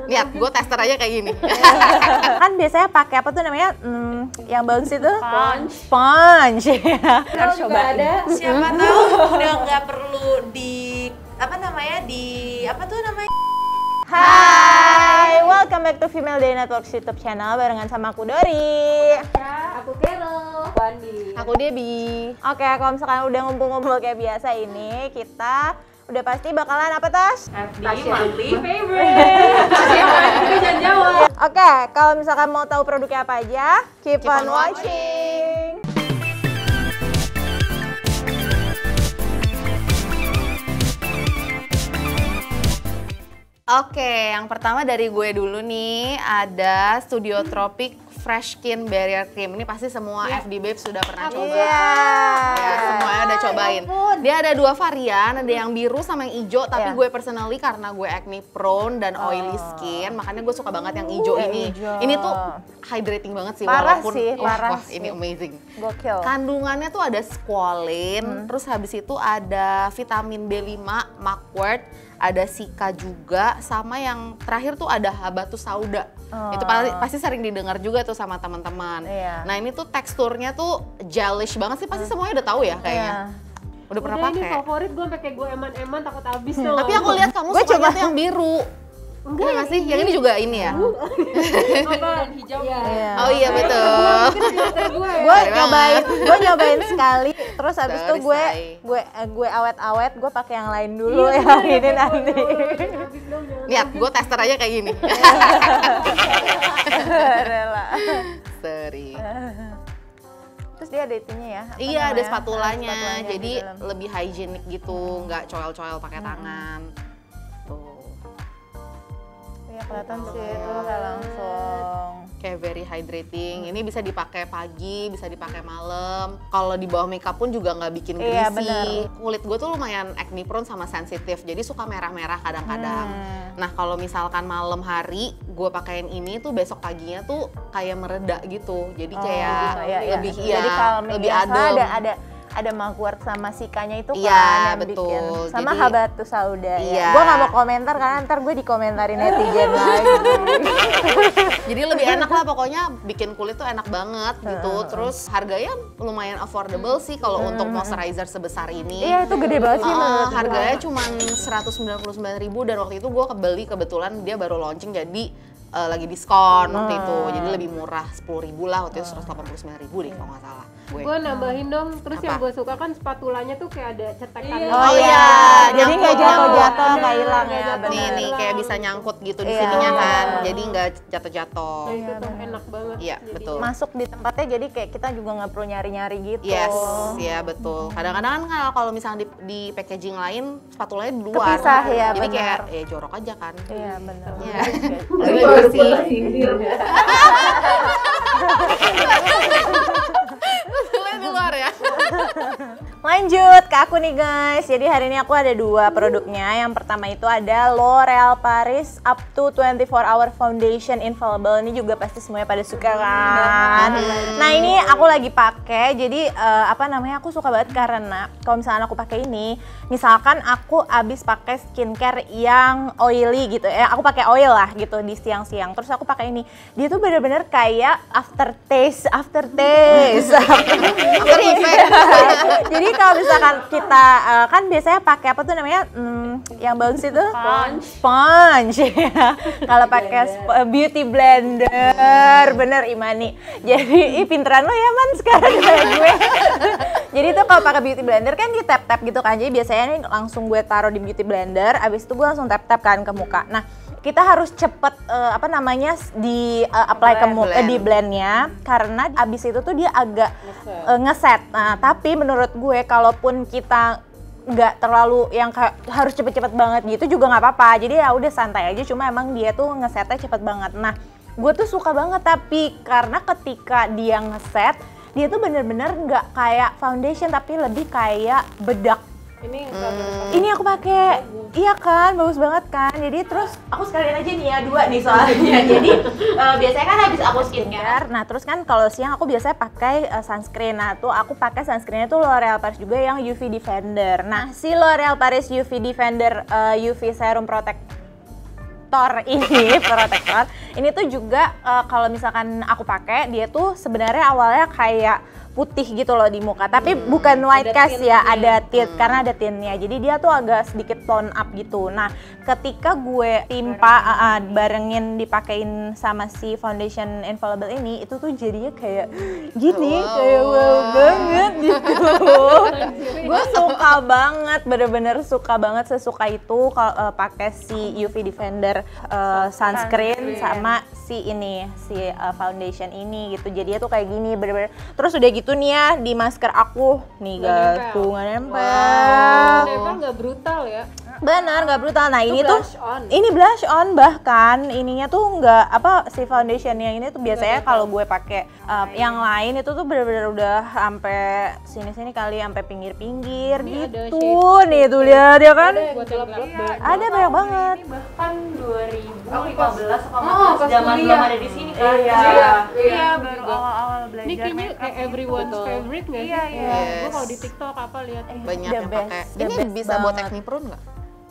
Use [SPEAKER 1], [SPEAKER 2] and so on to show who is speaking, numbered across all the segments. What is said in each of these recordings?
[SPEAKER 1] Lihat, gue tester aja kayak gini.
[SPEAKER 2] Kan biasanya pakai apa tuh namanya? Yang bagus itu? Sponge. Harus coba.
[SPEAKER 3] Siapa tahu udah nggak perlu di apa tuh namanya?
[SPEAKER 2] Hai, welcome back to Female Day Network YouTube channel barengan sama aku Dori.
[SPEAKER 3] Aku Carol, Wandi.
[SPEAKER 1] Aku Debbie.
[SPEAKER 2] Oke, kalau misalkan udah ngumpul-ngumpul kayak biasa ini, kita udah pasti bakalan apa tas?
[SPEAKER 3] FD monthly favorite. Jangan jawab.
[SPEAKER 2] Oke, kalau misalkan mau tahu produknya apa aja, keep on watching.
[SPEAKER 1] Oke, yang pertama dari gue dulu nih, ada Studio Tropic Fresh Skin Barrier Cream. Ini pasti semua FD Babe sudah pernah coba. Ya, semuanya udah cobain. Dia ada dua varian, ada yang biru sama yang hijau. Tapi gue personally karena gue acne prone dan oily skin, makanya gue suka banget yang hijau ini. Ini tuh hydrating banget sih,
[SPEAKER 2] Parah
[SPEAKER 1] walaupun
[SPEAKER 2] sih,
[SPEAKER 1] wah ini amazing.
[SPEAKER 2] Gokil.
[SPEAKER 1] Kandungannya tuh ada squalene, terus habis itu ada vitamin B5, mugwort, ada sika juga, sama yang terakhir tuh ada habatus sauda. Itu pasti sering didengar juga tuh sama teman-teman. Nah ini tuh teksturnya tuh gelish banget sih, pasti semuanya udah tahu ya kayaknya. Udah pernah pakai.
[SPEAKER 3] Ini favorit gue pakai gue eman-eman takut habis dong.
[SPEAKER 1] Tapi aku lihat kamu sukanya tuh yang biru. Enggak nggak sih? Yang ini juga ini ya?
[SPEAKER 3] Dan hijau.
[SPEAKER 1] Oh iya betul.
[SPEAKER 2] Gue nyobain sekali, terus habis itu gue awet-awet, gue pakai yang lain dulu yang ini nanti.
[SPEAKER 1] Lihat, gue tester aja kayak gini.
[SPEAKER 2] Rela.
[SPEAKER 1] Seri.
[SPEAKER 2] Terus dia ada itunya ya?
[SPEAKER 1] Iya, ada spatulanya. Jadi
[SPEAKER 2] di dalam.
[SPEAKER 1] lebih hygienik gitu, nggak coel-coel pakai tangan. Tuh.
[SPEAKER 2] Iya kelihatan sih itu kayak langsung.
[SPEAKER 1] Kayak very hydrating. Ini bisa dipakai pagi, bisa dipakai malam. Kalau di bawah makeup pun juga nggak bikin greasy.
[SPEAKER 2] Iya, bener.
[SPEAKER 1] Kulit gue tuh lumayan acne prone sama sensitif, jadi suka merah-merah kadang-kadang. Nah kalau misalkan malam hari gue pakein ini tuh besok paginya tuh kayak mereda gitu. Jadi kayak lebih
[SPEAKER 2] jadi calming,
[SPEAKER 1] lebih
[SPEAKER 2] ya.
[SPEAKER 1] adem.
[SPEAKER 2] Ada mugwort sama sikanya itu kan
[SPEAKER 1] Iya,
[SPEAKER 2] yang
[SPEAKER 1] betul.
[SPEAKER 2] bikin. Sama
[SPEAKER 1] Jadi,
[SPEAKER 2] habatus sauda
[SPEAKER 1] iya.
[SPEAKER 2] ya. Gue nggak mau komentar karena ntar gue dikomentarin netizen lagi.
[SPEAKER 1] Jadi lebih enak lah pokoknya, bikin kulit tuh enak banget gitu. Terus harganya lumayan affordable sih kalau untuk moisturizer sebesar ini.
[SPEAKER 2] Iya itu gede banget sih menurut gue.
[SPEAKER 1] Harganya cuma 199.000 dan waktu itu gue kebeli kebetulan dia baru launching jadi lagi diskon waktu itu. Jadi lebih murah 10.000 lah, waktu itu 189.000 deh kalau nggak salah.
[SPEAKER 3] Gue nambahin dong, terus yang gue suka kan spatulanya tuh kayak ada cetekan.
[SPEAKER 2] Oh iya, jadi nggak jatuh-jatuh, nggak hilang ya.
[SPEAKER 1] Nih kayak bisa nyangkut gitu di sininya kan, jadi nggak jatuh-jatuh.
[SPEAKER 3] Nah, itu tuh enak banget.
[SPEAKER 1] Iya betul.
[SPEAKER 2] Masuk di tempatnya jadi kayak kita juga nggak perlu nyari-nyari gitu.
[SPEAKER 1] Yes, ya betul. Kadang-kadang kan kalau misalnya di packaging lain spatulanya di luar.
[SPEAKER 2] Kepisah ya,
[SPEAKER 1] jadi
[SPEAKER 2] benar.
[SPEAKER 1] kayak jorok aja kan.
[SPEAKER 2] Iya benar.
[SPEAKER 1] Iya. Lebih bersih. Spatulanya di luar ya.
[SPEAKER 2] Lanjut ke aku nih guys. Jadi hari ini aku ada dua produknya. Yang pertama itu ada L'Oreal Paris Up to 24 Hour Foundation Infallible. Ini juga pasti semuanya pada suka kan. Nah ini aku lagi pakai. Jadi aku suka banget karena kalau misalnya aku pakai ini, misalkan aku abis pakai skincare yang oily gitu ya. Aku pakai oil lah gitu di siang-siang. Terus aku pakai ini. Dia tuh bener-bener kayak aftertaste. Jadi kalau misalkan kita kan biasanya pakai apa tuh namanya yang bagus itu sponge. Kalau pakai beauty blender, bener Imani. Jadi pinteran lo ya man sekarang kayak gue. Jadi tuh kalau pakai beauty blender kan di tap gitu kan. Jadi biasanya nih langsung gue taruh di beauty blender, abis itu gue langsung tap kan ke muka. Nah kita harus cepet di apply ke muka, di blendnya, karena abis itu tuh dia agak ngeset. Nah tapi menurut gue kalaupun kita nggak terlalu yang kayak harus cepet-cepet banget gitu juga nggak apa-apa. Jadi ya udah santai aja, cuma emang dia tuh ngesetnya cepet banget. Nah gue tuh suka banget tapi karena ketika dia ngeset, dia tuh bener-bener nggak kayak foundation tapi lebih kayak bedak. Ini aku pakai, iya kan, bagus banget kan. Jadi terus aku sekalian aja nih ya dua nih soalnya. Jadi biasanya kan habis aku skincare. Nah terus kan kalau siang aku biasanya pakai sunscreen. Nah tuh aku pakai sunscreennya tuh L'Oreal Paris juga yang UV Defender. Nah si L'Oreal Paris UV Defender UV Serum Protect protektor ini tuh juga kalau misalkan aku pakai, dia tuh sebenarnya awalnya kayak putih gitu loh di muka, tapi bukan white cast ya, ada tint karena ada tintnya, jadi dia tuh agak sedikit tone up gitu. Nah ketika gue timpa barengin dipakein sama si foundation infallible ini, itu tuh jadinya kayak gini, kayak wow banget gitu. Gue suka banget, bener-bener suka banget, sesuka itu kalau pakai si UV Defender sunscreen sama si foundation ini gitu. Jadinya tuh kayak gini bener-bener. Terus udah gitu nih ya, di masker aku nih guys, tuh nggak nempel.
[SPEAKER 4] Nempel nggak brutal ya?
[SPEAKER 2] Benar, nggak brutal. Nah
[SPEAKER 4] itu
[SPEAKER 2] ini tuh ini blush on, bahkan ininya tuh nggak si foundation yang ini tuh biasanya kalau gue pakai yang lain itu tuh bener-bener udah sampai sini-sini kali, sampai pinggir-pinggir gitu. Nih tuh lihat ya kan, ada banyak banget.
[SPEAKER 3] Ini bahkan 2015 apa zaman belum ada di sini kan? Iya, baru awal-awal belajar.
[SPEAKER 4] Ini kayaknya kayak everyone's favorite nggak sih?
[SPEAKER 3] Iya.
[SPEAKER 4] Gue kalau di TikTok apa lihat
[SPEAKER 1] banyak yang pakai. Ini bisa buat acne prone nggak?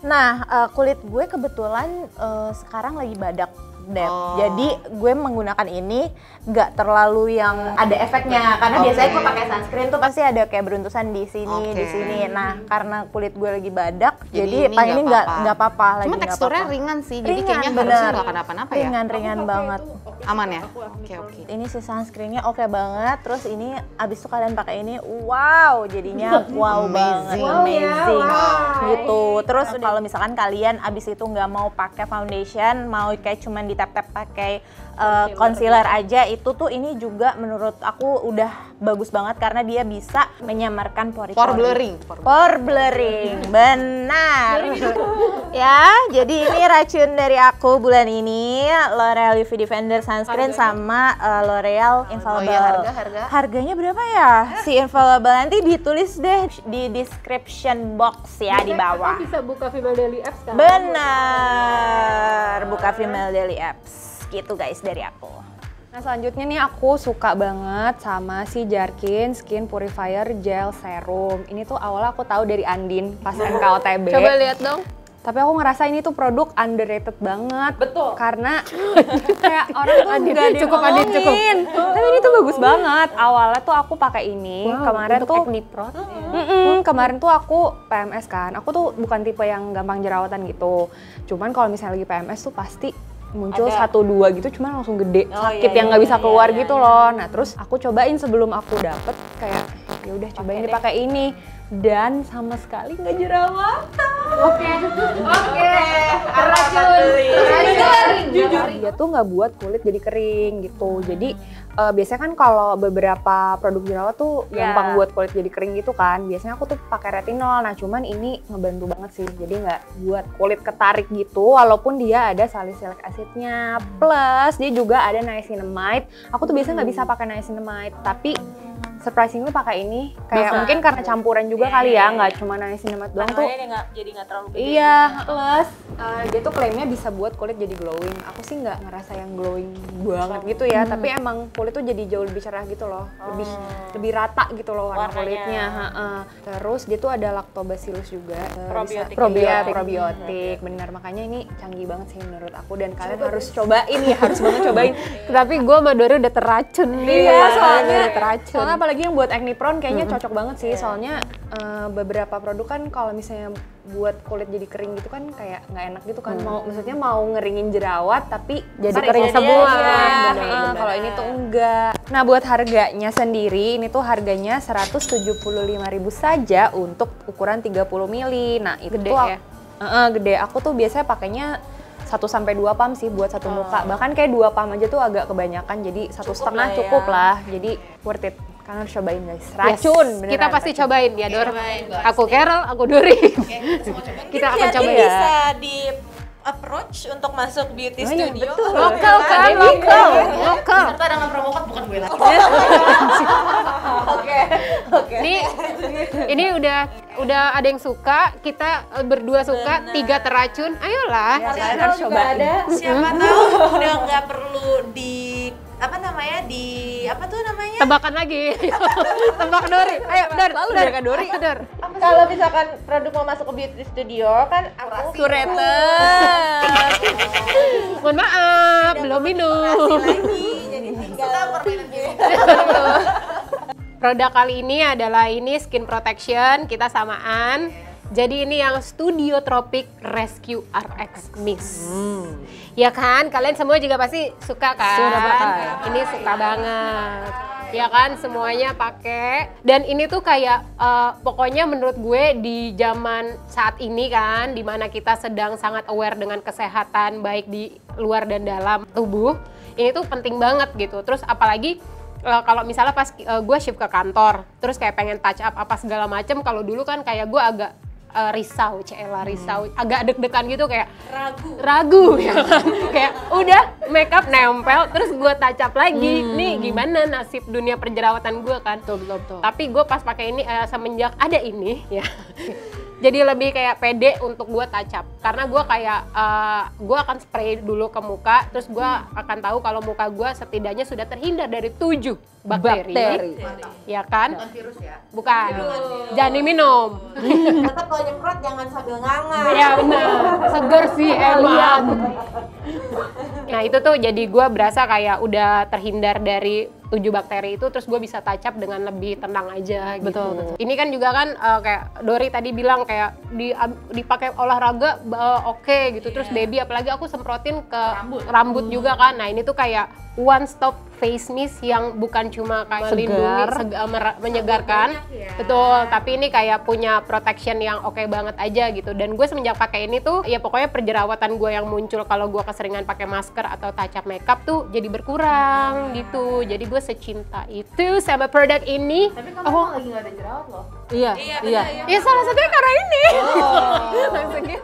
[SPEAKER 2] Nah, kulit gue kebetulan sekarang lagi badak, Dep. Jadi gue menggunakan ini nggak terlalu yang ada efeknya, karena biasanya gue pakai sunscreen tuh pasti ada kayak beruntusan di sini, di sini. Nah, karena kulit gue lagi badak, jadi ini nggak apa-apa.
[SPEAKER 1] Cuma teksturnya ringan sih, jadi kayaknya harusnya nggak kenapa-napa ya.
[SPEAKER 2] Ringan banget.
[SPEAKER 1] Aman ya?
[SPEAKER 2] Oke. Ini si sunscreennya oke banget. Terus ini abis itu kalian pakai ini, wow, jadinya wow banget, amazing gitu. Terus kalau misalkan kalian abis itu nggak mau pakai foundation, mau kayak cuman di tap-tap pakai concealer aja, itu tuh ini juga menurut aku udah bagus banget karena dia bisa menyamarkan pori-pori. Pore blurring, benar. Ya, jadi ini racun dari aku bulan ini, L'Oreal UV Defender Sunscreen sama L'Oreal Infallible. Harganya berapa ya? Si Infallible nanti ditulis deh di description box ya di bawah.
[SPEAKER 4] Bisa buka Female Daily Apps kan?
[SPEAKER 2] Benar, buka Female Daily Apps. Gitu guys dari aku.
[SPEAKER 5] Nah selanjutnya nih aku suka banget sama si Jarkin Skin Purifier Gel Serum. Ini tuh awalnya aku tahu dari Andin pas NKOTB.
[SPEAKER 4] Coba lihat dong.
[SPEAKER 5] Tapi aku ngerasa ini tuh produk underrated banget.
[SPEAKER 3] Betul.
[SPEAKER 5] Karena kayak orang tuh nggak ngomongin. Tapi ini tuh bagus banget. Awalnya tuh aku pakai ini. Kemarin tuh acne prone. Kemarin tuh aku PMS kan. Aku tuh bukan tipe yang gampang jerawatan gitu. Cuman kalau misalnya lagi PMS tuh pasti muncul 1-2 gitu, cuman langsung gede, sakit yang nggak bisa keluar gitu loh. Nah terus aku cobain sebelum aku dapet, kayak ya udah cobain dipakai ini, dan sama sekali nggak jerawatan. Jujur dia tuh nggak buat kulit jadi kering gitu. Jadi biasanya kan kalau beberapa produk jerawat tuh gampang buat kulit jadi kering gitu kan. Biasanya aku tuh pakai retinol. Nah cuman ini ngebantu banget sih. Jadi nggak buat kulit ketarik gitu. Walaupun dia ada salicylic acidnya. Plus dia juga ada niacinamide. Aku tuh biasanya nggak bisa pakai niacinamide. Tapi surprisingly pakai ini. Kayak mungkin karena campuran juga kali ya. Nggak cuma niacinamide doang tuh.
[SPEAKER 3] Jadi nggak terlalu gede.
[SPEAKER 5] Iya. Plus dia tuh klaimnya bisa buat kulit jadi glowing. Aku sih nggak ngerasa yang glowing banget gitu ya. Tapi emang kulit tuh jadi jauh lebih cerah gitu loh, lebih rata gitu loh warna kulitnya. Terus dia tuh ada lactobacillus juga, probiotik, benar, makanya ini canggih banget sih menurut aku dan kalian harus cobain ya, harus banget cobain.
[SPEAKER 4] Tapi gue sama Dori udah terracun nih.
[SPEAKER 5] Iya, soalnya apalagi yang buat acne prone kayaknya cocok banget sih, soalnya beberapa produk kan kalau misalnya buat kulit jadi kering gitu kan kayak nggak enak gitu kan, maksudnya mau ngeringin jerawat tapi
[SPEAKER 4] jadi kering semua.
[SPEAKER 5] Kalau ini tuh enggak. Nah buat harganya sendiri, ini tuh harganya 175.000 saja untuk ukuran 30 ml. Nah itu gede ya? Gede. Aku tuh biasanya pakainya 1-2 pump sih buat satu muka. Bahkan kayak 2 pump aja tuh agak kebanyakan, jadi 1,5 cukup lah. Jadi worth it. Kalian harus cobain guys. Racun.
[SPEAKER 4] Yes. Kita pasti cobain ya Dor. Aku Carol, aku Dori. Kita akan coba ya.
[SPEAKER 3] Bisa di approach untuk masuk beauty studio.
[SPEAKER 4] Lokal kan, lokal.
[SPEAKER 3] Serta dengan promo code bukan gue lagi. Oke.
[SPEAKER 4] Ini udah ada yang suka, kita berdua suka, 3 terracun. Ayolah.
[SPEAKER 5] Kalian harus cobain.
[SPEAKER 3] Siapa tahu udah nggak perlu
[SPEAKER 4] tebakan lagi. Tebak Dori. Ayo Dor.
[SPEAKER 5] Lalu dari Dori.
[SPEAKER 4] Dor.
[SPEAKER 3] apa
[SPEAKER 2] Kalau misalkan produk mau masuk ke beauty studio kan aku
[SPEAKER 4] Curator. Mohon maaf, belum minum.
[SPEAKER 2] jadi tinggal
[SPEAKER 4] Produk kali ini adalah skin protection, kita samaan. Jadi ini yang Studio Tropic Rescue RX Mist. Ya kan, kalian semua juga pasti suka kan?
[SPEAKER 5] Sudah pakai.
[SPEAKER 4] Ini suka banget. Ya kan, semuanya pakai. Dan ini tuh kayak pokoknya menurut gue di zaman saat ini kan, dimana kita sedang sangat aware dengan kesehatan baik di luar dan dalam tubuh. Ini tuh penting banget gitu. Terus apalagi kalau misalnya pas gue shift ke kantor, terus kayak pengen touch up apa segala macem. Kalau dulu kan kayak gue agak risau, agak deg-degan gitu, kayak ragu ya kan? Kayak udah makeup nempel terus gue touch up lagi, nih gimana nasib dunia perjerawatan gue kan. Betul. Tapi gue pas pakai ini semenjak ada ini ya jadi lebih kayak pede untuk gue touch up, karena gue kayak gue akan spray dulu ke muka, terus gue akan tahu kalau muka gue setidaknya sudah terhindar dari 7 bakteri. Ya kan?
[SPEAKER 1] Bukan virus ya?
[SPEAKER 4] Bukan. Jangan diminum.
[SPEAKER 2] tetap kalau nyemprot jangan sambil nganga.
[SPEAKER 4] Ya benar. Seger sih emang. Nah itu tuh jadi gue berasa kayak udah terhindar dari 7 bakteri itu, terus gue bisa touch up dengan lebih tenang aja gitu.
[SPEAKER 5] Betul.
[SPEAKER 4] Ini kan juga kan kayak Dori tadi bilang kayak dipakai olahraga oke gitu. Terus baby apalagi aku semprotin ke rambut juga kan. Nah ini tuh kayak one stop face mist yang bukan cuma kayak melindungi, menyegarkan, betul. Tapi ini kayak punya protection yang oke banget aja gitu. Dan gue semenjak pakai ini tuh, ya pokoknya perjerawatan gue yang muncul kalau gue keseringan pakai masker atau touch up makeup tuh jadi berkurang gitu. Jadi gue secinta itu sama produk ini.
[SPEAKER 1] Tapi kamu lagi nggak ada jerawat loh.
[SPEAKER 5] Iya.
[SPEAKER 4] Ya salah satunya karena ini. Maksudnya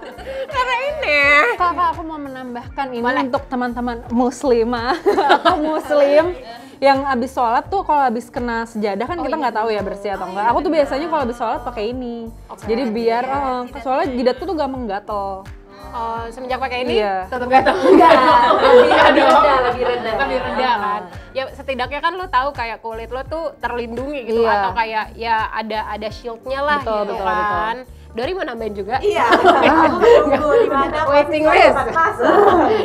[SPEAKER 4] karena ini.
[SPEAKER 5] Kakak, aku mau menambahkan ini untuk teman-teman muslimah atau muslim yang abis sholat tuh, kalau abis kena sejadah kan kita nggak tahu ya bersih atau enggak. Aku tuh biasanya kalau abis sholat pakai ini. Jadi biar soalnya jidatku tuh gampang gatel.
[SPEAKER 4] Semenjak pakai ini tetap gatel. Lebih reda kan. Ya setidaknya kan lo tahu kayak kulit lo tuh terlindungi gitu, atau kayak ya ada shieldnya lah gitu kan. Dori mau nambahin juga?
[SPEAKER 2] Iya.
[SPEAKER 4] Waiting list.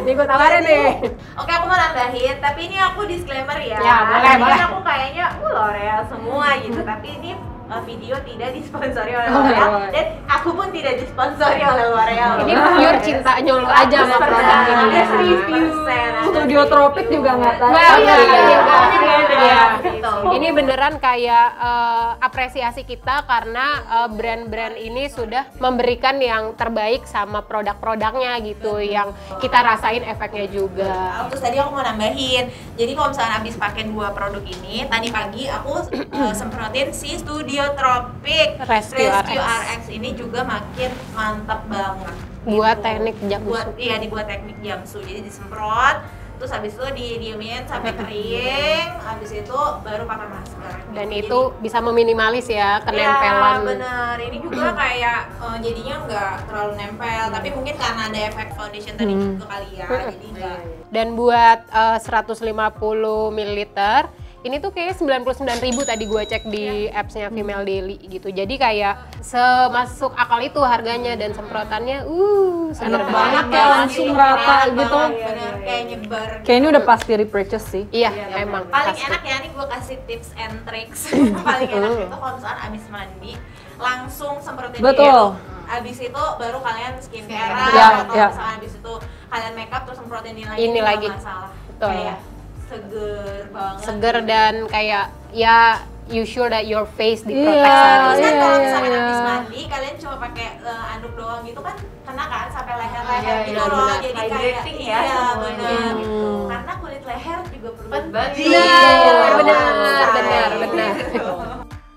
[SPEAKER 4] Ikut tawarin nih.
[SPEAKER 2] Oke, aku mau nambahin, tapi ini aku disclaimer ya.
[SPEAKER 4] Ya, boleh.
[SPEAKER 2] Ini aku kayaknya L'Oreal semua gitu, tapi ini video tidak disponsori oleh L'Oreal dan aku pun tidak disponsori oleh L'Oreal.
[SPEAKER 4] Ini pure cintanya lo aja sama produk ini.
[SPEAKER 5] Studio Tropic juga nggak tahu.
[SPEAKER 4] Ini beneran kayak apresiasi kita karena brand-brand ini sudah memberikan yang terbaik sama produk-produknya gitu, yang kita rasain efeknya juga.
[SPEAKER 2] Terus tadi aku mau nambahin, jadi kalau misalnya habis pakai 2 produk ini, tadi pagi aku semprotin si Studio Tropic
[SPEAKER 4] Rescue
[SPEAKER 2] RX ini juga makin mantap banget.
[SPEAKER 4] Buat teknik jamsu.
[SPEAKER 2] Dibuat teknik jamsu. Jadi disemprot, terus habis itu didiemin sampai kering, habis itu baru pakai masker.
[SPEAKER 4] Dan
[SPEAKER 2] Jadi,
[SPEAKER 4] itu bisa meminimalis ya kenempelan.
[SPEAKER 2] Iya bener, ini juga kayak jadinya nggak terlalu nempel, tapi mungkin karena ada efek foundation tadi juga kali ya, jadi nggak.
[SPEAKER 4] Dan buat 150 ml ini tuh kayaknya 99.000 tadi gue cek di apps-nya Female Daily gitu. Jadi kayak semasuk akal itu harganya, dan semprotannya
[SPEAKER 5] enak banget ya, langsung rata gitu.
[SPEAKER 2] Bener, kayak nyebar.
[SPEAKER 5] Kayak ini udah pasti repurchase sih.
[SPEAKER 4] Iya, emang.
[SPEAKER 2] Paling
[SPEAKER 4] pasti.
[SPEAKER 2] enak ya, nih gue kasih tips and tricks. Paling enak itu kalau misalkan abis mandi langsung semprotin
[SPEAKER 5] Betul.
[SPEAKER 2] Abis itu baru kalian skincare
[SPEAKER 5] Ya,
[SPEAKER 2] atau
[SPEAKER 5] ya.
[SPEAKER 2] misalkan abis itu kalian makeup terus semprotin ini lagi.
[SPEAKER 4] Ini
[SPEAKER 2] nggak
[SPEAKER 4] lagi.
[SPEAKER 2] masalah.
[SPEAKER 4] Betul.
[SPEAKER 2] Kayak seger banget.
[SPEAKER 4] Seger dan kayak ya you sure that your face diprotek
[SPEAKER 5] Iya,
[SPEAKER 4] sama
[SPEAKER 2] Terus kan
[SPEAKER 5] iya,
[SPEAKER 2] kalau misalkan
[SPEAKER 5] iya.
[SPEAKER 2] habis mandi, kalian cuma pakai anduk doang gitu kan kena kan sampai leher-leher gitu
[SPEAKER 1] iya,
[SPEAKER 2] loh.
[SPEAKER 1] benar.
[SPEAKER 2] Jadi kayak
[SPEAKER 1] Hydrating ya
[SPEAKER 2] iya
[SPEAKER 1] semuanya.
[SPEAKER 2] benar. Karena kulit leher juga perlu
[SPEAKER 4] benar.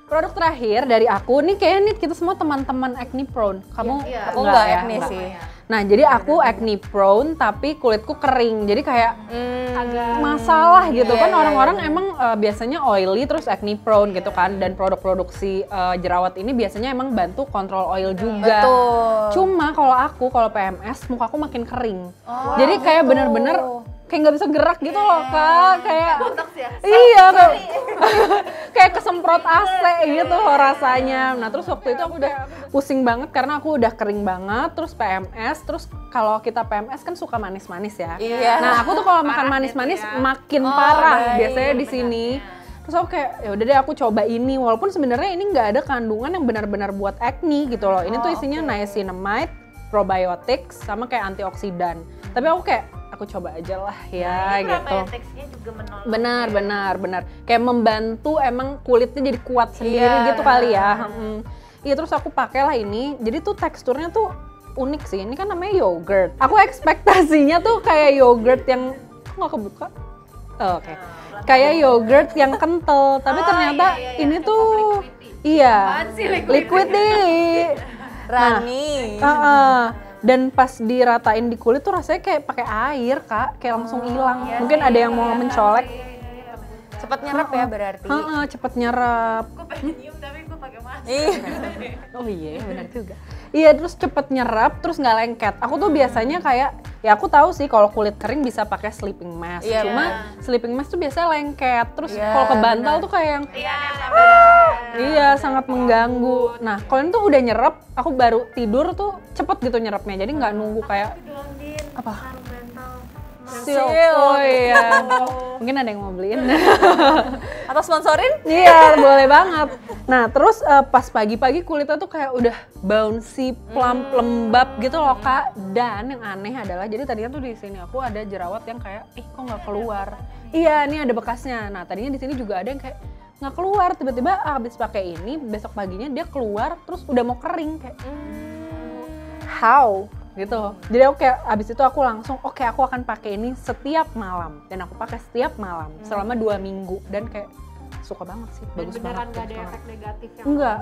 [SPEAKER 5] Produk terakhir dari aku nih, kayaknya nih kita semua teman-teman acne prone. Kamu
[SPEAKER 1] Iya.
[SPEAKER 2] Aku
[SPEAKER 5] enggak
[SPEAKER 2] nggak
[SPEAKER 5] ya?
[SPEAKER 2] acne
[SPEAKER 5] Enggak.
[SPEAKER 2] sih.
[SPEAKER 5] Nah, jadi aku acne prone tapi kulitku kering. Jadi kayak masalah gitu kan, orang-orang emang biasanya oily terus acne prone gitu kan, dan produk-produk si jerawat ini biasanya emang bantu kontrol oil juga. Cuma kalau PMS mukaku makin kering. Jadi kayak bener-bener
[SPEAKER 6] kayak nggak bisa gerak gitu loh Kak, kayak
[SPEAKER 1] ya?
[SPEAKER 6] iya kayak kesemprot AC gitu loh rasanya. Nah terus waktu itu aku udah pusing banget karena aku udah kering banget, terus PMS, terus kalau kita PMS kan suka manis-manis ya. Nah aku tuh kalau makan manis-manis makin parah biasanya di sini. Terus aku kayak ya udah deh aku coba ini, walaupun sebenarnya ini nggak ada kandungan yang benar-benar buat acne gitu loh. Ini tuh isinya niacinamide, probiotics, sama kayak antioksidan. Tapi aku kayak aku coba aja lah ya gitu.
[SPEAKER 3] Probioticsnya juga
[SPEAKER 6] Benar. Kayak membantu emang kulitnya jadi kuat sendiri gitu kali ya. Iya terus aku pakailah ini. Jadi tuh teksturnya tuh unik sih. Ini kan namanya yogurt. Aku ekspektasinya tuh kayak yogurt yang nggak kebuka. Oh, oke. Kayak yogurt yang kental. Tapi ternyata ini tuh liquid deh.
[SPEAKER 2] Rani.
[SPEAKER 6] Dan pas diratain di kulit tuh rasanya kayak pakai air Kak, kayak langsung hilang. Mungkin ada yang mau mencolek.
[SPEAKER 2] Cepet nyerap ya berarti.
[SPEAKER 6] Cepet nyerap.
[SPEAKER 3] Gue pengen nyium tapi gue pakai masker.
[SPEAKER 6] Oh iya benar juga. Iya terus cepet nyerap, terus nggak lengket. Aku tuh biasanya kayak, ya aku tahu sih kalau kulit kering bisa pakai sleeping mask. Cuma sleeping mask tuh biasanya lengket. Terus kalau ke bantal tuh kayak yang iya sangat mengganggu. Nah kalau ini tuh udah nyerap, aku baru tidur tuh cepet gitu nyerapnya. Jadi nggak nunggu kayak apa? Silk. Oh iya. Mungkin ada yang mau beliin.
[SPEAKER 2] Atau sponsorin?
[SPEAKER 6] Iya, boleh banget. Nah, terus pas pagi-pagi kulitnya tuh kayak udah bouncy, plump, lembab gitu loh Kak. Dan yang aneh adalah, jadi tadinya tuh di sini aku ada jerawat yang kayak, kok nggak keluar. Iya, ini ada bekasnya. Nah, tadinya di sini juga ada yang kayak nggak keluar. Tiba-tiba habis pakai ini, besok paginya dia keluar, terus udah mau kering kayak. How? Gitu. Jadi aku kayak abis itu aku langsung oke, aku akan pakai ini setiap malam dan aku pakai setiap malam selama 2 minggu dan kayak suka banget sih, bagus banget.
[SPEAKER 4] Beneran gak ada efek negatif yang
[SPEAKER 6] enggak,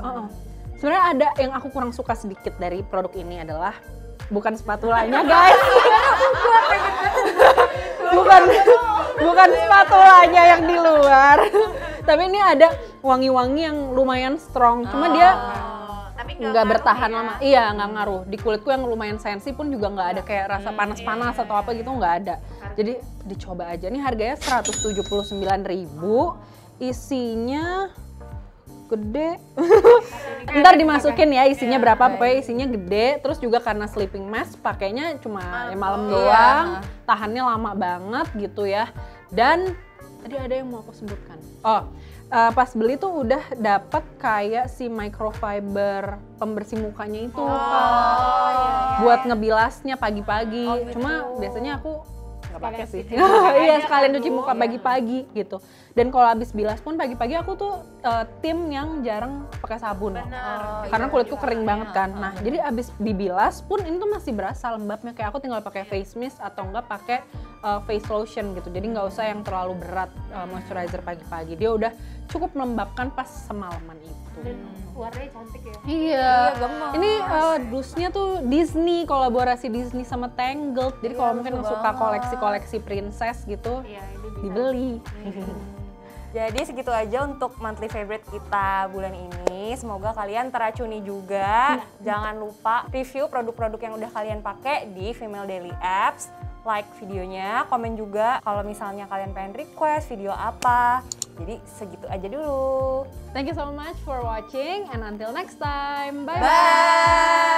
[SPEAKER 6] sebenarnya ada yang aku kurang suka sedikit dari produk ini adalah bukan spatulanya guys. bukan spatulanya yang di luar. Tapi ini ada wangi-wangi yang lumayan strong. Cuma dia nggak bertahan lama. Iya, nggak ngaruh. Di kulitku yang lumayan sensi pun juga nggak ada kayak rasa panas-panas atau apa gitu, nggak ada. Jadi dicoba aja. Ini harganya 179.000. Isinya gede. Ntar dimasukin ya isinya berapa, pokoknya isinya gede. Terus juga karena sleeping mask pakainya cuma malam doang. Tahannya lama banget gitu ya. Dan tadi ada yang mau aku sebutkan. Pas beli tuh udah dapet kayak si microfiber pembersih mukanya itu buat ngebilasnya pagi-pagi. Cuma biasanya aku nggak pakai sih. Iya sekalian cuci muka pagi-pagi gitu. Dan kalau habis bilas pun pagi-pagi aku tuh tim yang jarang pakai sabun. Karena kulitku kering banget kan. Nah jadi habis dibilas pun ini tuh masih berasa lembabnya. Kayak aku tinggal pakai face mist atau enggak pakai face lotion gitu. Jadi nggak usah yang terlalu berat moisturizer pagi-pagi. Dia udah cukup melembabkan pas semalaman itu.
[SPEAKER 4] Dan warnanya cantik ya.
[SPEAKER 6] Iya. Ini dusnya tuh Disney, kolaborasi Disney sama Tangled. Jadi kalau mungkin suka koleksi-koleksi princess gitu, dibeli.
[SPEAKER 2] Jadi segitu aja untuk monthly favorite kita bulan ini. Semoga kalian teracuni juga. Jangan lupa review produk-produk yang udah kalian pakai di Female Daily Apps. Like videonya, komen juga kalau misalnya kalian pengen request video apa. Jadi segitu aja dulu.
[SPEAKER 6] Thank you so much for watching and until next time. Bye-bye.
[SPEAKER 2] Bye.